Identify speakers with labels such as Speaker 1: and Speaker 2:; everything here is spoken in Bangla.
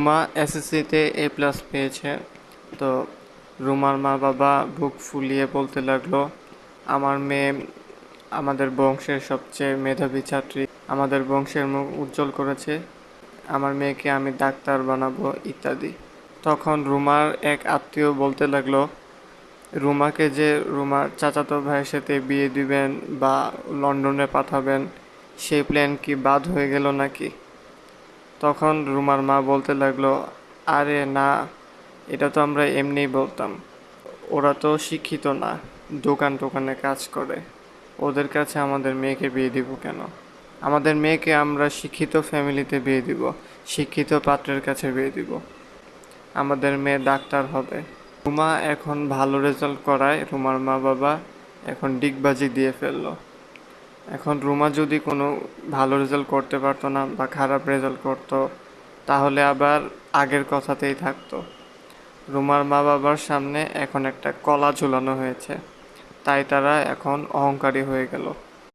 Speaker 1: রুমা এসএসসিতে A+ পেয়েছে। তো রুমার মা বাবা বুক ফুলিয়ে বলতে লাগলো, আমার মেয়ে আমাদের বংশের সবচেয়ে মেধাবী ছাত্রী, আমাদের বংশের মুখ উজ্জ্বল করেছে, আমার মেয়েকে আমি ডাক্তার বানাবো ইত্যাদি। তখন রুমার এক আত্মীয় বলতে লাগলো, রুমাকে যে রুমার চাচাতো ভাইয়ের সাথে বিয়ে দিবেন বা লন্ডনে পাঠাবেন, সেই প্ল্যান কি বাদ হয়ে গেল নাকি? তখন রুমার মা বলতে লাগলো, আরে না, এটা তো আমরা এমনিই বলতাম, ওরা তো শিক্ষিত না, দোকানে কাজ করে, ওদের কাছে আমাদের মেয়েকে বিয়ে দিব কেন? আমাদের মেয়েকে আমরা শিক্ষিত ফ্যামিলিতে বিয়ে দিব, শিক্ষিত পাত্রের কাছে বিয়ে দিব, আমাদের মেয়ে ডাক্তার হবে। রুমা এখন ভালো রেজাল্ট করায় রুমার মা বাবা এখন ডিগবাজি দিয়ে ফেললো। এখন রুমা যদি কোনো ভালো রেজাল্ট করতে পারতো না বা খারাপ রেজাল্ট করতো, তাহলে আবার আগের কথাতেই থাকতো। রুমার মা বাবার সামনে এখন একটা কলা ঝুলানো হয়েছে, তাই তারা এখন অহংকারী হয়ে গেল।